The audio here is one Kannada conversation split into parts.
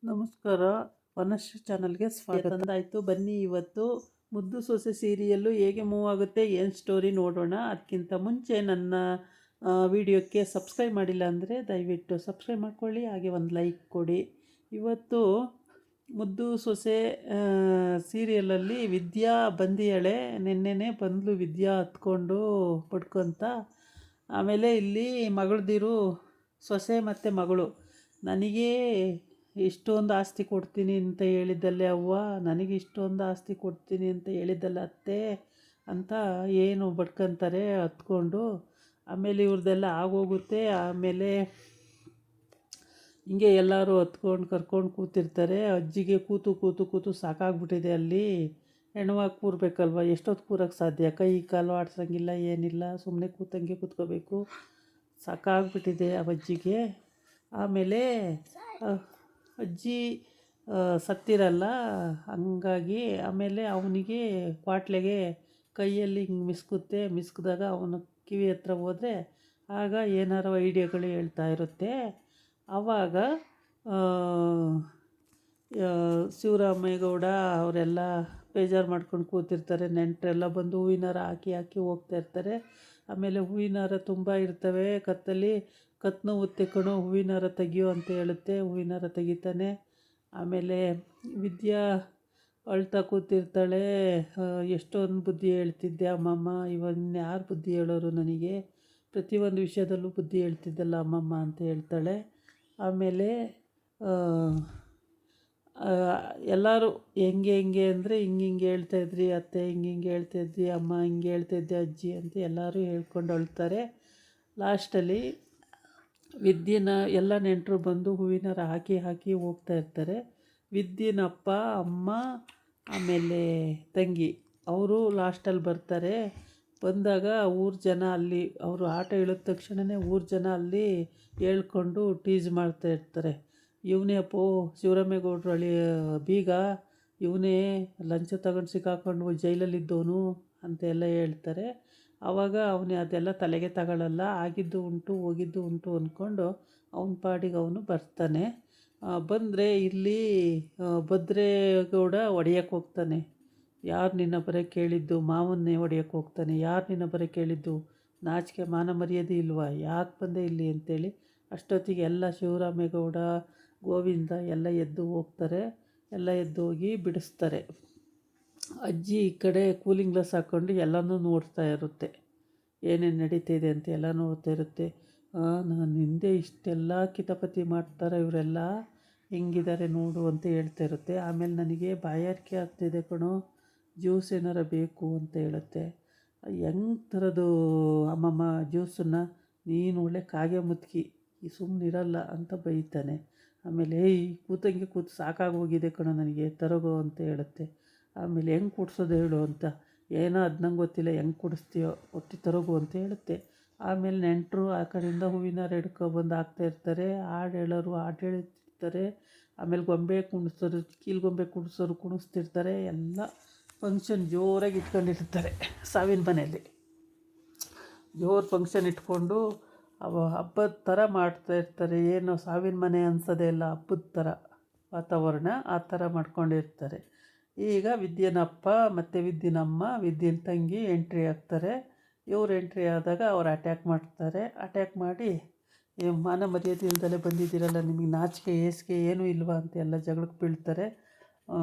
ನಮಸ್ಕಾರ, ವನಶ್ರೀ ಚಾನಲ್ಗೆ ಸ್ವಾಗತ. ತಂದಾಯಿತು, ಬನ್ನಿ ಇವತ್ತು ಮುದ್ದು ಸೊಸೆ ಸೀರಿಯಲ್ಲು ಹೇಗೆ ಮೂವ್ ಆಗುತ್ತೆ, ಏನು ಸ್ಟೋರಿ ನೋಡೋಣ. ಅದಕ್ಕಿಂತ ಮುಂಚೆ ನನ್ನ ವಿಡಿಯೋಕ್ಕೆ ಸಬ್ಸ್ಕ್ರೈಬ್ ಮಾಡಿಲ್ಲ ಅಂದರೆ ದಯವಿಟ್ಟು ಸಬ್ಸ್ಕ್ರೈಬ್ ಮಾಡ್ಕೊಳ್ಳಿ, ಹಾಗೆ ಒಂದು ಲೈಕ್ ಕೊಡಿ. ಇವತ್ತು ಮುದ್ದು ಸೊಸೆ ಸೀರಿಯಲಲ್ಲಿ ವಿದ್ಯಾ ಬಂದಿಯಾಳೆ. ನೆನ್ನೆನೇ ಬಂದಳು ವಿದ್ಯಾ ಹತ್ಕೊಂಡು ಪಡ್ಕೊತ. ಆಮೇಲೆ ಇಲ್ಲಿ ಮಗಳದಿರು ಸೊಸೆ ಮತ್ತು ಮಗಳು, ನನಗೆ ಇಷ್ಟೊಂದು ಆಸ್ತಿ ಕೊಡ್ತೀನಿ ಅಂತ ಹೇಳಿದ್ದಲ್ಲೇ ಅವ್ವ, ನನಗೆ ಇಷ್ಟೊಂದು ಆಸ್ತಿ ಕೊಡ್ತೀನಿ ಅಂತ ಹೇಳಿದ್ದಲ್ಲ ಅತ್ತೆ ಅಂತ ಏನು ಬಡ್ಕೊತಾರೆ ಹತ್ಕೊಂಡು. ಆಮೇಲೆ ಇವ್ರದ್ದೆಲ್ಲ ಆಗೋಗುತ್ತೆ. ಆಮೇಲೆ ಹಿಂಗೆ ಎಲ್ಲರೂ ಹತ್ಕೊಂಡು ಕರ್ಕೊಂಡು ಕೂತಿರ್ತಾರೆ. ಅಜ್ಜಿಗೆ ಕೂತು ಕೂತು ಕೂತು ಸಾಕಾಗ್ಬಿಟ್ಟಿದೆ. ಅಲ್ಲಿ ಹೆಣ್ವಾಗಿ ಕೂರ್ಬೇಕಲ್ವ, ಎಷ್ಟೊತ್ತು ಕೂರಕ್ಕೆ ಸಾಧ್ಯ? ಕೈ ಕಾಲು ಆಡ್ಸೋಂಗಿಲ್ಲ, ಏನಿಲ್ಲ, ಸುಮ್ಮನೆ ಕೂತಂಗೆ ಕೂತ್ಕೋಬೇಕು. ಸಾಕಾಗ್ಬಿಟ್ಟಿದೆ ಆ ಅಜ್ಜಿಗೆ. ಆಮೇಲೆ ಅಜ್ಜಿ ಸತ್ತಿರಲ್ಲ, ಹಂಗಾಗಿ ಆಮೇಲೆ ಅವನಿಗೆ ಕ್ವಾಟ್ಲೆಗೆ ಕೈಯಲ್ಲಿ ಹಿಂಗೆ ಮಿಸ್ಕಿದಾಗ ಅವನು ಕಿವಿ ಹತ್ರ ಹೋದರೆ ಆಗ ಏನಾರು ಐಡಿಯಾಗಳು ಹೇಳ್ತಾ ಇರುತ್ತೆ. ಆವಾಗ ಶಿವರಾಮೇಗೌಡ ಅವರೆಲ್ಲ ಬೇಜಾರು ಮಾಡ್ಕೊಂಡು ಕೂತಿರ್ತಾರೆ. ನೆಂಟರೆಲ್ಲ ಬಂದು ಹೂವಿನಾರ ಹಾಕಿ ಹೋಗ್ತಾ ಇರ್ತಾರೆ. ಆಮೇಲೆ ಹೂವಿನಾರ ತುಂಬ ಇರ್ತವೆ ಕತ್ತಲ್ಲಿ. ಕತ್ತು ನೋವುತ್ತೆ ಕಣೋ, ಹೂವಿನಾರ ತೆಗಿಯೋ ಅಂತ ಹೇಳುತ್ತೆ. ಹೂವಿನಾರ ತೆಗಿತಾನೆ. ಆಮೇಲೆ ವಿದ್ಯಾ ಅಳ್ತಾ ಕೂತಿರ್ತಾಳೆ. ಎಷ್ಟೊಂದು ಬುದ್ಧಿ ಹೇಳ್ತಿದ್ದೆ ಅಮ್ಮಮ್ಮ, ಯಾರು ಬುದ್ಧಿ ಹೇಳೋರು ನನಗೆ? ಪ್ರತಿಯೊಂದು ವಿಷಯದಲ್ಲೂ ಬುದ್ಧಿ ಹೇಳ್ತಿದ್ದಲ್ಲ ಅಮ್ಮಮ್ಮ ಅಂತ ಹೇಳ್ತಾಳೆ. ಆಮೇಲೆ ಎಲ್ಲರೂ ಹೆಂಗೆ ಅಂದರೆ ಹಿಂಗೆ ಹೇಳ್ತಾಯಿದ್ರಿ ಅತ್ತೆ, ಹಿಂಗೆ ಹೇಳ್ತಾಯಿದ್ರಿ ಅಮ್ಮ, ಹಿಂಗೆ ಹೇಳ್ತಾಯಿದ್ದೆ ಅಜ್ಜಿ ಅಂತ ಎಲ್ಲರೂ ಹೇಳ್ಕೊಂಡು ಅಳ್ತಾರೆ. ಲಾಸ್ಟಲ್ಲಿ ವಿದ್ಯೆನ ಎಲ್ಲ ನೆಂಟರು ಬಂದು ಹೂವಿನಾರ ಹಾಕಿ ಹೋಗ್ತಾ ಇರ್ತಾರೆ. ವಿದ್ಯೆನ ಅಪ್ಪ, ಅಮ್ಮ, ಆಮೇಲೆ ತಂಗಿ ಅವರು ಲಾಸ್ಟಲ್ಲಿ ಬರ್ತಾರೆ. ಬಂದಾಗ ಊರು ಜನ ಅಲ್ಲಿ ಅವರು ಆಟ ಇಳಿದ ತಕ್ಷಣವೇ ಊರು ಜನ ಅಲ್ಲಿ ಹೇಳ್ಕೊಂಡು ಟೀಸ್ ಮಾಡ್ತಾ ಇರ್ತಾರೆ. ಇವನೇ ಅಪ್ಪೋ ಶಿವರಾಮೇಗೌಡರು ಬೀಗ, ಇವನೇ ಲಂಚ ತಗೊಂಡು ಸಿಕ್ಕಾಕೊಂಡು ಜೈಲಲ್ಲಿದ್ದವನು ಅಂತ ಎಲ್ಲ ಹೇಳ್ತಾರೆ. ಆವಾಗ ಅವನು ಅದೆಲ್ಲ ತಲೆಗೆ ತಗೊಳ್ಳಲ್ಲ. ಆಗಿದ್ದು ಉಂಟು ಹೋಗಿದ್ದು ಉಂಟು ಅಂದ್ಕೊಂಡು ಅವನ ಪಾಡಿಗೆ ಅವನು ಬರ್ತಾನೆ. ಬಂದರೆ ಇಲ್ಲಿ ಭದ್ರೇಗೌಡ ಹೊಡೆಯೋಕ್ಕೆ ಹೋಗ್ತಾನೆ. ಯಾರು ನಿನ್ನ ಬರೋ ಕೇಳಿದ್ದು? ಮಾವನ್ನೇ ಹೊಡೆಯೋಕ್ಕೆ ಹೋಗ್ತಾನೆ. ಯಾರು ನಿನ್ನ ಬರೋ ಕೇಳಿದ್ದು? ನಾಚಿಕೆ ಮಾನ ಮರ್ಯಾದೆ ಇಲ್ವಾ? ಯಾಕೆ ಬಂದೆ ಇಲ್ಲಿ ಅಂತೇಳಿ. ಅಷ್ಟೊತ್ತಿಗೆ ಎಲ್ಲ ಶಿವರಾಮೇಗೌಡ, ಗೋವಿಂದ ಎಲ್ಲ ಎದ್ದು ಹೋಗ್ತಾರೆ. ಎಲ್ಲ ಎದ್ದು ಹೋಗಿ ಬಿಡಿಸ್ತಾರೆ. ಅಜ್ಜಿ ಈ ಕಡೆ ಕೂಲಿಂಗ್ ಗ್ಲಾಸ್ ಹಾಕ್ಕೊಂಡು ಎಲ್ಲನೂ ನೋಡ್ತಾ ಇರುತ್ತೆ, ಏನೇನು ನಡೀತಿದೆ ಅಂತ ಎಲ್ಲ ನೋಡ್ತಾ ಇರುತ್ತೆ. ನಾನು ಹಿಂದೆ ಇಷ್ಟೆಲ್ಲ ಕಿತಾಪತಿ ಮಾಡ್ತಾರೆ ಇವರೆಲ್ಲ, ಹೆಂಗಿದ್ದಾರೆ ನೋಡು ಅಂತ ಹೇಳ್ತಾ ಇರುತ್ತೆ. ಆಮೇಲೆ ನನಗೆ ಬಾಯಾರಿಕೆ ಆಗ್ತಿದೆ ಕಣೋ, ಜ್ಯೂಸ್ ಏನಾರ ಬೇಕು ಅಂತ ಹೇಳುತ್ತೆ. ಹೆಂಗೆ ಥರದ್ದು ಅಮ್ಮಮ್ಮ ಜ್ಯೂಸನ್ನು? ನೀನು ಒಳ್ಳೆ ಕಾಗೆ ಮುದುಕಿ, ಸುಮ್ಮನಿರಲ್ಲ ಅಂತ ಬೈತಾನೆ. ಆಮೇಲೆ ಕೂತಂಗೆ ಕೂತು ಸಾಕಾಗೋಗಿದೆ ಕಣೋ ನನಗೆ, ತರಗೋ ಅಂತ ಹೇಳುತ್ತೆ. ಆಮೇಲೆ ಹೆಂಗೆ ಕುಡಿಸೋದು ಹೇಳು ಅಂತ, ಏನೋ ಅದು ನಂಗೆ ಗೊತ್ತಿಲ್ಲ, ಹೆಂಗೆ ಕುಡಿಸ್ತೀಯೋ ಒಟ್ಟು ತರಗು ಅಂತ ಹೇಳುತ್ತೆ. ಆಮೇಲೆ ನೆಂಟರು ಆ ಕಡೆಯಿಂದ ಹೂವಿನಾರ ಹಿಡ್ಕೊಬಂದು ಹಾಕ್ತಾಯಿರ್ತಾರೆ. ಹಾಡು ಹೇಳೋರು ಹಾಡು ಹೇಳ್ತಿರ್ತಾರೆ. ಆಮೇಲೆ ಗೊಂಬೆ ಕುಣಿಸೋರು, ಕೀಲ್ಗೊಂಬೆ ಕುಣಿಸ್ತಿರ್ತಾರೆ. ಎಲ್ಲ ಫಂಕ್ಷನ್ ಜೋರಾಗಿ ಇಟ್ಕೊಂಡಿರ್ತಾರೆ. ಸಾವಿನ ಮನೆಯಲ್ಲಿ ಜೋರು ಫಂಕ್ಷನ್ ಇಟ್ಕೊಂಡು ಹಬ್ಬದ ಥರ ಮಾಡ್ತಾಯಿರ್ತಾರೆ. ಏನು ಸಾವಿನ ಮನೆ ಅನ್ಸೋದೇ ಇಲ್ಲ, ಹಬ್ಬದ ಥರ ವಾತಾವರಣ ಆ ಥರ ಮಾಡ್ಕೊಂಡಿರ್ತಾರೆ. ಈಗ ವಿದ್ಯೆನ ಅಪ್ಪ ಮತ್ತು ವಿದ್ಯೆನಮ್ಮ, ವಿದ್ಯೆನ ತಂಗಿ ಎಂಟ್ರಿ ಆಗ್ತಾರೆ. ಇವ್ರು ಎಂಟ್ರಿ ಆದಾಗ ಅವ್ರು ಅಟ್ಯಾಕ್ ಮಾಡ್ತಾರೆ. ಅಟ್ಯಾಕ್ ಮಾಡಿ, ಮಾನ ಮರ್ಯಾದೆ ಇಲ್ದಲೇ ಬಂದಿದ್ದೀರಲ್ಲ, ನಿಮಗೆ ನಾಚಿಕೆ ಏಸಿಗೆ ಏನೂ ಇಲ್ವಾ ಅಂತ ಎಲ್ಲ ಜಗಳಕ್ಕೆ ಬೀಳ್ತಾರೆ.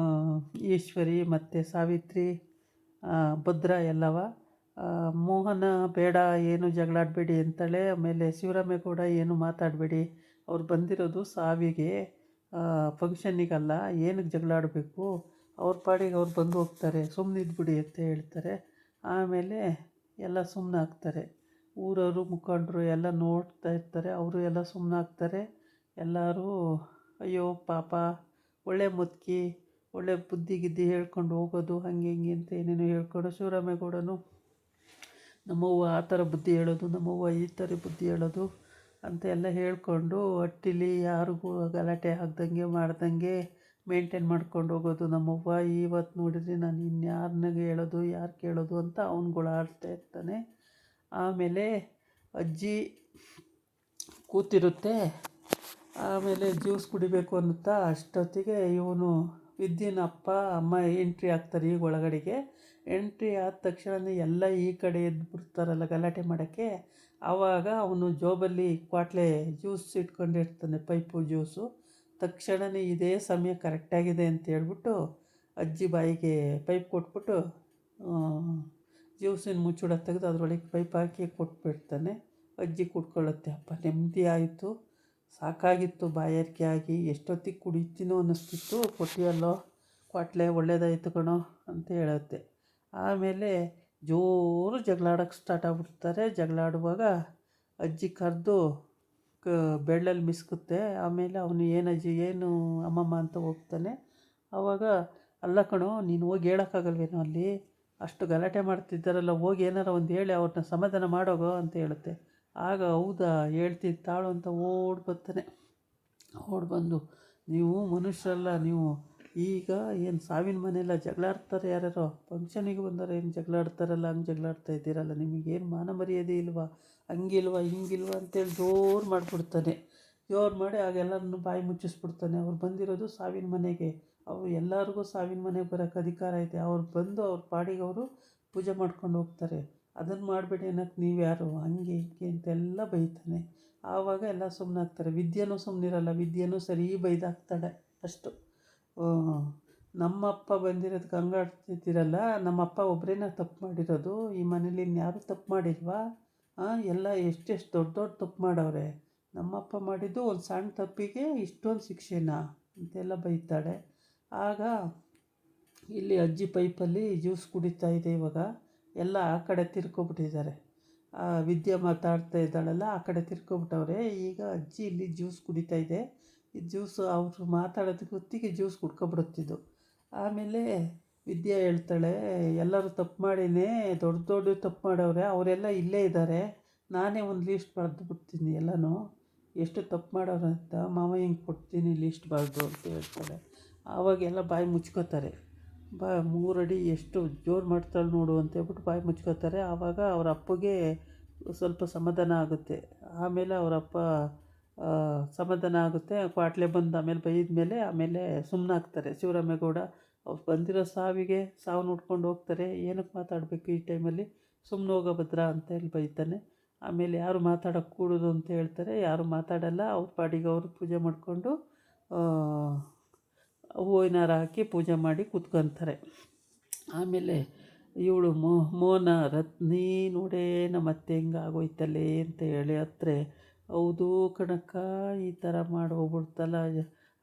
ಈಶ್ವರಿ ಮತ್ತು ಸಾವಿತ್ರಿ, ಭದ್ರ ಎಲ್ಲವ. ಮೋಹನ ಬೇಡ, ಏನು ಜಗಳಾಡಬೇಡಿ ಅಂತಾಳೆ. ಆಮೇಲೆ ಶಿವರಾಮೇಗೌಡ ಏನು ಮಾತಾಡಬೇಡಿ, ಅವ್ರು ಬಂದಿರೋದು ಸಾವಿಗೆ, ಫಂಕ್ಷನ್ನಿಗಲ್ಲ, ಏನಕ್ಕೆ ಜಗಳಾಡಬೇಕು, ಅವ್ರ ಪಾಡಿಗೆ ಅವ್ರು ಬಂದು ಹೋಗ್ತಾರೆ, ಸುಮ್ಮನೆ ಇದ್ಬಿಡಿ ಅಂತ ಹೇಳ್ತಾರೆ. ಆಮೇಲೆ ಎಲ್ಲ ಸುಮ್ಮನಾಗ್ತಾರೆ. ಊರವರು ಮುಖಂಡರು ಎಲ್ಲ ನೋಡ್ತಾ ಇರ್ತಾರೆ. ಅವರು ಎಲ್ಲ ಸುಮ್ಮನಾಗ್ತಾರೆ. ಎಲ್ಲರೂ ಅಯ್ಯೋ ಪಾಪ, ಒಳ್ಳೆ ಮುದುಕಿ, ಒಳ್ಳೆ ಬುದ್ಧಿ ಗಿದ್ದಿ ಹೇಳ್ಕೊಂಡು ಹೋಗೋದು, ಹಂಗೆ ಹಿಂಗೆ ಅಂತ ಏನೇನೋ ಹೇಳ್ಕೊಂಡು, ಶಿವರಾಮೇಗೌಡನು ನಮ್ಮವ್ವ ಆ ಥರ ಬುದ್ಧಿ ಹೇಳೋದು, ನಮ್ಮವ್ವ ಈ ಥರ ಬುದ್ಧಿ ಹೇಳೋದು ಅಂತ ಎಲ್ಲ ಹೇಳ್ಕೊಂಡು ಒಟ್ಟಿಲಿ ಯಾರಿಗೂ ಗಲಾಟೆ ಆಗ್ದಂಗೆ ಮಾಡ್ದಂಗೆ ಮೇಂಟೈನ್ ಮಾಡ್ಕೊಂಡು ಹೋಗೋದು. ನಮ್ಮವ್ವ ಇವತ್ತು ನೋಡಿದರೆ ನಾನು ಇನ್ಯಾರನ್ನಾಗೆ ಹೇಳೋದು, ಯಾರು ಕೇಳೋದು ಅಂತ ಅವನುಗಳು ಆಡ್ತಾ ಇರ್ತಾನೆ. ಆಮೇಲೆ ಅಜ್ಜಿ ಕೂತಿರುತ್ತೆ. ಆಮೇಲೆ ಜ್ಯೂಸ್ ಕುಡಿಬೇಕು ಅನ್ನುತ್ತಾ ಅಷ್ಟೊತ್ತಿಗೆ ಇವನು ವಿದ್ಯನ ಅಪ್ಪ ಅಮ್ಮ ಎಂಟ್ರಿ ಆಗ್ತಾರೆ ಈಗ ಒಳಗಡೆಗೆ. ಎಂಟ್ರಿ ಆದ ತಕ್ಷಣವೇ ಎಲ್ಲ ಈ ಕಡೆ ಎದ್ದು ಬಿಡ್ತಾರಲ್ಲ ಗಲಾಟೆ ಮಾಡೋಕ್ಕೆ. ಆವಾಗ ಅವನು ಜೋಬಲ್ಲಿ ಕ್ವಾಟ್ಲೆ ಜ್ಯೂಸ್ ಇಟ್ಕೊಂಡಿರ್ತಾನೆ, ಪೈಪು ಜ್ಯೂಸು. ತಕ್ಷಣವೇ ಇದೇ ಸಮಯ ಕರೆಕ್ಟಾಗಿದೆ ಅಂತ ಹೇಳ್ಬಿಟ್ಟು ಅಜ್ಜಿ ಬಾಯಿಗೆ ಪೈಪ್ ಕೊಟ್ಬಿಟ್ಟು ಜ್ಯೂಸಿನ ಮುಚ್ಚುಳ ತೆಗೆದು ಅದರೊಳಗೆ ಪೈಪ್ ಹಾಕಿ ಕೊಟ್ಬಿಡ್ತಾನೆ. ಅಜ್ಜಿ ಕುಡ್ಕೊಳ್ಳುತ್ತೆ. ಅಪ್ಪ ನೆಮ್ಮದಿ ಆಯಿತು, ಸಾಕಾಗಿತ್ತು ಬಾಯಾರಿಕೆ ಆಗಿ, ಎಷ್ಟೊತ್ತಿಗೆ ಕುಡಿತೀನೋ ಅನ್ನಿಸ್ತಿತ್ತು. ಕೊಟ್ಟಿಯಲ್ಲೋ ಕ್ವಾಟ್ಲೆ, ಒಳ್ಳೇದಾಯ್ತು ಕಣೋ ಅಂತ ಹೇಳುತ್ತೆ. ಆಮೇಲೆ ಜೋರು ಜಗಳಾಡೋಕ್ಕೆ ಸ್ಟಾರ್ಟ್ ಆಗ್ಬಿಡ್ತಾರೆ. ಜಗಳಾಡುವಾಗ ಅಜ್ಜಿ ಕರೆದು ಬೆಳ್ಳಲ್ಲಿ ಮಿಸ್ಕುತ್ತೆ. ಆಮೇಲೆ ಅವನು ಏನಜ್ಜಿ ಏನು ಅಮ್ಮಮ್ಮ ಅಂತ ಹೋಗ್ತಾನೆ. ಆವಾಗ ಅಲ್ಲ ಕಣೋ, ನೀನು ಹೋಗಿ ಹೇಳೋಕ್ಕಾಗಲ್ವೇನೋ, ಅಲ್ಲಿ ಅಷ್ಟು ಗಲಾಟೆ ಮಾಡ್ತಿದ್ದಾರಲ್ಲ, ಹೋಗಿ ಏನಾರ ಒಂದು ಹೇಳಿ ಅವ್ರನ್ನ ಸಮಾಧಾನ ಮಾಡೋಗೋ ಅಂತ ಹೇಳುತ್ತೆ. ಆಗ ಹೌದಾ ಹೇಳ್ತೀನಿ ತಾಳು ಅಂತ ಓಡಿ ಬರ್ತಾನೆ. ಓಡಿ ಬಂದು, ನೀವು ಮನುಷ್ಯರಲ್ಲ, ನೀವು ಈಗ ಏನು ಸಾವಿನ ಮನೆಯಲ್ಲ ಜಗಳಾಡ್ತಾರೆ, ಯಾರ್ಯಾರೋ ಫಂಕ್ಷನಿಗೆ ಬಂದರೆ ಏನು ಜಗಳಾಡ್ತಾರಲ್ಲ ಹಂಗೆ ಜಗಳಾಡ್ತಾ ಇದ್ದೀರಲ್ಲ, ನಿಮಗೇನು ಮಾನ ಮರ್ಯಾದೆ ಇಲ್ವಾ, ಹಂಗಿಲ್ವಾ ಹಿಂಗಿಲ್ವಾ ಅಂತೇಳಿ ಜೋರು ಮಾಡಿಬಿಡ್ತಾನೆ. ಜೋರು ಮಾಡಿ ಆಗೆಲ್ಲರನ್ನು ಬಾಯಿ ಮುಚ್ಚಿಸ್ಬಿಡ್ತಾನೆ. ಅವ್ರು ಬಂದಿರೋದು ಸಾವಿನ ಮನೆಗೆ, ಅವರು ಎಲ್ಲರಿಗೂ ಸಾವಿನ ಮನೆಗೆ ಬರೋಕ್ಕೆ ಅಧಿಕಾರ ಐತೆ. ಅವ್ರು ಬಂದು ಅವ್ರ ಪಾಡಿಗೆ ಅವರು ಪೂಜೆ ಮಾಡ್ಕೊಂಡು ಹೋಗ್ತಾರೆ, ಅದನ್ನು ಮಾಡಬೇಡಿ ಅನ್ನೋಕ್ಕೆ ನೀವು ಯಾರು, ಹಂಗೆ ಹಿಂಗೆ ಅಂತೆಲ್ಲ ಬೈತಾನೆ. ಆವಾಗ ಎಲ್ಲ ಸುಮ್ಮನಾಗ್ತಾರೆ. ವಿದ್ಯೆನೂ ಸುಮ್ಮನಿರಲ್ಲ, ವಿದ್ಯೆನೂ ಸರಿ ಬೈದಾಕ್ತಾಳೆ. ಅಷ್ಟು ನಮ್ಮಪ್ಪ ಬಂದಿರೋದಕ್ಕೆ ಹಂಗಾಡ್ತಿದ್ದೀರಲ್ಲ, ನಮ್ಮಪ್ಪ ಒಬ್ಬರೇನ ತಪ್ಪು ಮಾಡಿರೋದು, ಈ ಮನೇಲಿ ಇನ್ಯಾರೂ ತಪ್ಪು ಮಾಡಿಲ್ವಾ? ಎಲ್ಲ ಎಷ್ಟೆಷ್ಟು ದೊಡ್ಡ ದೊಡ್ಡ ತಪ್ಪು ಮಾಡವ್ರೆ, ನಮ್ಮಪ್ಪ ಮಾಡಿದ್ದು ಒಂದು ಸಣ್ಣ ತಪ್ಪಿಗೆ ಇಷ್ಟೊಂದು ಶಿಕ್ಷೆನಾ ಅಂತೆಲ್ಲ ಬೈತಾಳೆ. ಆಗ ಇಲ್ಲಿ ಅಜ್ಜಿ ಪೈಪಲ್ಲಿ ಜ್ಯೂಸ್ ಕುಡಿತಾ ಇದೆ. ಇವಾಗ ಎಲ್ಲ ಆ ಕಡೆ ತಿರ್ಕೊಬಿಟ್ಟಿದ್ದಾರೆ. ವಿದ್ಯೆ ಮಾತಾಡ್ತಾ ಇದ್ದಾಳಲ್ಲ, ಆ ಕಡೆ ತಿರ್ಕೊಬಿಟ್ಟವ್ರೆ. ಈಗ ಅಜ್ಜಿ ಇಲ್ಲಿ ಜ್ಯೂಸ್ ಕುಡಿತಾ ಇದೆ. ಈ ಜ್ಯೂಸು ಅವರು ಮಾತಾಡೋದಕ್ಕೆ ಹೊತ್ತಿಗೆ ಜ್ಯೂಸ್ ಕುಡ್ಕೊಬಿಡುತ್ತಿದ್ದು. ಆಮೇಲೆ ವಿದ್ಯೆ ಹೇಳ್ತಾಳೆ, ಎಲ್ಲರೂ ತಪ್ಪು ಮಾಡಿನೇ, ದೊಡ್ಡ ದೊಡ್ಡ ತಪ್ಪು ಮಾಡವ್ರೆ, ಅವರೆಲ್ಲ ಇಲ್ಲೇ ಇದ್ದಾರೆ, ನಾನೇ ಒಂದು ಲೀಸ್ಟ್ ಬರೆದು ಬಿಡ್ತೀನಿ ಎಲ್ಲನೂ, ಎಷ್ಟು ತಪ್ಪು ಮಾಡೋರು ಅಂತ ಮಾವ ಹಿಂಗೆ ಕೊಡ್ತೀನಿ ಲೀಸ್ಟ್ ಬರೆದು ಅಂತ ಹೇಳ್ತಾಳೆ. ಆವಾಗೆಲ್ಲ ಬಾಯಿ ಮುಚ್ಕೋತಾರೆ. 3 ಅಡಿ ಎಷ್ಟು ಜೋರು ಮಾಡ್ತಾಳೆ ನೋಡು ಅಂತ ಹೇಳ್ಬಿಟ್ಟು ಬಾಯಿ ಮುಚ್ಕೋತಾರೆ. ಆವಾಗ ಅವ್ರ ಅಪ್ಪಗೆ ಸ್ವಲ್ಪ ಸಮಾಧಾನ ಆಗುತ್ತೆ. ಆಮೇಲೆ ಅವರಪ್ಪ ಸಮಾಧಾನ ಆಗುತ್ತೆ. ಕ್ವಾಟ್ಲೆ ಬಂದು ಆಮೇಲೆ ಬೈದ ಮೇಲೆ ಆಮೇಲೆ ಸುಮ್ಮನಾಗ್ತಾರೆ. ಶಿವರಾಮೇಗೌಡ ಅವ್ರು ಬಂದಿರೋ ಸಾವು ನೋಡ್ಕೊಂಡು ಹೋಗ್ತಾರೆ. ಏನಕ್ಕೆ ಮಾತಾಡಬೇಕು ಈ ಟೈಮಲ್ಲಿ, ಸುಮ್ಮನೆ ಹೋಗೋ ಭದ್ರ ಅಂತ ಹೇಳಿ ಬೈತಾನೆ. ಆಮೇಲೆ ಯಾರು ಮಾತಾಡೋಕ್ಕೆ ಕೂಡೋದು ಅಂತ ಹೇಳ್ತಾರೆ, ಯಾರು ಮಾತಾಡಲ್ಲ, ಅವ್ರ ಪಾಡಿಗೆ ಅವರು ಪೂಜೆ ಮಾಡಿಕೊಂಡು ಹೂವಿನಾರ ಹಾಕಿ ಪೂಜೆ ಮಾಡಿ ಕೂತ್ಕೊತಾರೆ. ಆಮೇಲೆ ಇವಳು ಮೋನ ರತ್ನಿ ನೋಡೇ ನಮ್ಮತ್ತೆ ಹಿಂಗೆ ಆಗೋಯ್ತಲ್ಲೇ ಅಂತ ಹೇಳಿ ಹತ್ರ, ಹೌದು ಕಣಕ್ಕ, ಈ ಥರ ಮಾಡಿ ಹೋಗ್ಬಿಡ್ತಲ್ಲ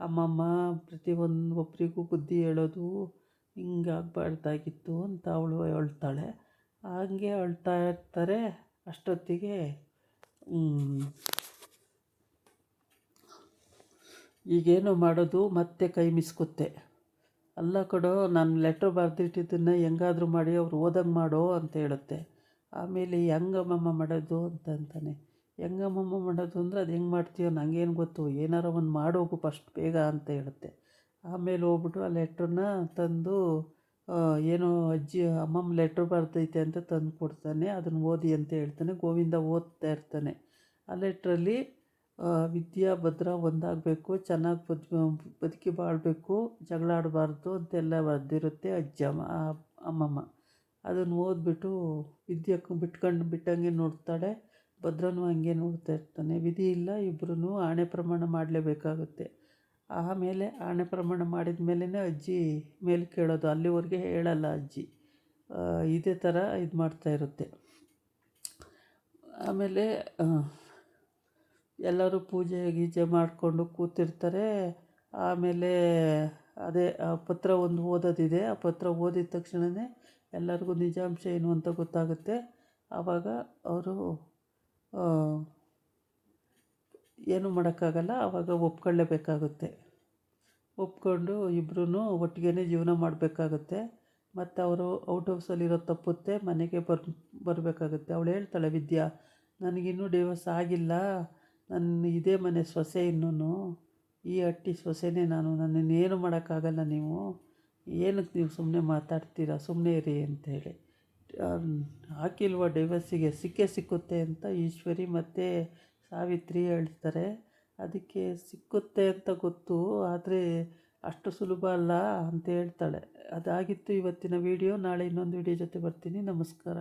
ಅಮ್ಮಮ್ಮ, ಒಬ್ಬರಿಗೂ ಬುದ್ಧಿ ಹೇಳೋದು ಹಿಂಗಾಗಬಾರ್ದಾಗಿತ್ತು ಅಂತ ಅವಳು ಹೇಳ್ತಾಳೆ. ಹಂಗೆ ಅಳ್ತಾ ಇರ್ತಾರೆ. ಅಷ್ಟೊತ್ತಿಗೆ ಈಗೇನು ಮಾಡೋದು, ಮತ್ತೆ ಕೈ ಮಿಸ್ಕುತ್ತೆ. ಅಲ್ಲ ಕಡೋ, ನಾನು ಲೆಟ್ರ್ ಬರೆದಿಟ್ಟಿದ್ದನ್ನು ಹೆಂಗಾದರೂ ಮಾಡಿ ಅವ್ರು ಓದಂಗೆ ಮಾಡೋ ಅಂತ ಹೇಳುತ್ತೆ. ಆಮೇಲೆ ಹೆಂಗಮ್ಮಮ್ಮ ಮಾಡೋದು ಅಂತಾನೆ. ಹೆಂಗಮ್ಮಮ್ಮ ಮಾಡೋದು ಅಂದರೆ ಅದು ಹೆಂಗೆ ಮಾಡ್ತೀಯೋ ನನಗೇನು ಗೊತ್ತು, ಏನಾರ ಒಂದು ಮಾಡೋಗು ಫಸ್ಟ್ ಬೇಗ ಅಂತ ಹೇಳುತ್ತೆ. ಆಮೇಲೆ ಹೋಗ್ಬಿಟ್ಟು ಆ ಲೆಟ್ರನ್ನ ತಂದು ಏನೋ ಅಜ್ಜಿ ಅಮ್ಮಮ್ಮ ಲೆಟ್ರ್ ಬರ್ತೈತೆ ಅಂತ ತಂದು ಕೊಡ್ತಾನೆ. ಅದನ್ನು ಓದಿ ಅಂತ ಹೇಳ್ತಾನೆ. ಗೋವಿಂದ ಓದ್ತಾ ಇರ್ತಾನೆ. ಆ ಲೆಟ್ರಲ್ಲಿ ವಿದ್ಯಾ ಭದ್ರ ಒಂದಾಗಬೇಕು, ಚೆನ್ನಾಗಿ ಬದುಕಿ ಬಾಳಬೇಕು, ಜಗಳ ಆಡಬಾರ್ದು ಅಂತೆಲ್ಲ ಬರೆದಿರುತ್ತೆ ಅಮ್ಮಮ್ಮ. ಅದನ್ನು ಓದ್ಬಿಟ್ಟು ವಿದ್ಯಕ್ಕೆ ಬಿಟ್ಟಂಗೆ ನೋಡ್ತಾಳೆ. ಭದ್ರನೂ ಹಂಗೆ ನೋಡ್ತಾ ಇರ್ತಾನೆ. ವಿಧಿ ಇಲ್ಲ, ಇಬ್ಬರೂ ಆಣೆ ಪ್ರಮಾಣ ಮಾಡಲೇಬೇಕಾಗುತ್ತೆ. ಆಮೇಲೆ ಆಣೆ ಪ್ರಮಾಣ ಮಾಡಿದ ಮೇಲೇ ಅಜ್ಜಿ ಮೇಲೆ ಕೇಳೋದು, ಅಲ್ಲಿವರೆಗೆ ಹೇಳಲ್ಲ ಅಜ್ಜಿ. ಇದೇ ಥರ ಇದು ಮಾಡ್ತಾಯಿರುತ್ತೆ. ಆಮೇಲೆ ಎಲ್ಲರೂ ಪೂಜೆ ಮಾಡಿಕೊಂಡು ಕೂತಿರ್ತಾರೆ. ಆಮೇಲೆ ಅದೇ ಪತ್ರ ಒಂದು ಓದೋದಿದೆ. ಆ ಪತ್ರ ಓದಿದ ತಕ್ಷಣವೇ ಎಲ್ಲರಿಗೂ ನಿಜಾಂಶ ಏನು ಅಂತ ಗೊತ್ತಾಗುತ್ತೆ. ಆವಾಗ ಅವರು ಏನು ಮಾಡೋಕ್ಕಾಗಲ್ಲ, ಆವಾಗ ಒಪ್ಕೊಳ್ಳೇಬೇಕಾಗುತ್ತೆ. ಒಪ್ಕೊಂಡು ಇಬ್ಬರೂ ಒಟ್ಟಿಗೆ ಜೀವನ ಮಾಡಬೇಕಾಗುತ್ತೆ. ಮತ್ತು ಅವರು ಔಟ್ ಹೌಸಲ್ಲಿರೋ ತಪ್ಪುತ್ತೆ, ಮನೆಗೆ ಬರಬೇಕಾಗುತ್ತೆ. ಅವಳು ಹೇಳ್ತಾಳೆ ವಿದ್ಯಾ, ನನಗಿನ್ನೂ ಡಿವೋರ್ಸ್ ಆಗಿಲ್ಲ, ನನ್ನ ಇದೇ ಮನೆ ಸೊಸೆ, ಇನ್ನೂ ಈ ಹಟ್ಟಿ ಸೊಸೆನೇ ನಾನು, ನನ್ನನ್ನೇನು ಮಾಡೋಕ್ಕಾಗಲ್ಲ, ನೀವು ಏನಕ್ಕೆ ನೀವು ಸುಮ್ಮನೆ ಮಾತಾಡ್ತೀರಾ, ಸುಮ್ಮನೆ ಇರಿ ಅಂತೇಳಿ. ಹಾಕಿಲ್ವ ಡಿವೋರ್ಸಿಗೆ, ಸಿಕ್ಕೇ ಸಿಕ್ಕುತ್ತೆ ಅಂತ ಈಶ್ವರಿ ಮತ್ತು ಸಾವಿತ್ರಿ ಹೇಳ್ತಾರೆ. ಅದಕ್ಕೆ ಸಿಕ್ಕುತ್ತೆ ಅಂತ ಗೊತ್ತು, ಆದರೆ ಅಷ್ಟು ಸುಲಭ ಅಲ್ಲ ಅಂತ ಹೇಳ್ತಾಳೆ. ಅದಾಗಿತ್ತು ಇವತ್ತಿನ ವಿಡಿಯೋ. ನಾಳೆ ಇನ್ನೊಂದು ವಿಡಿಯೋ ಜೊತೆ ಬರ್ತೀನಿ. ನಮಸ್ಕಾರ.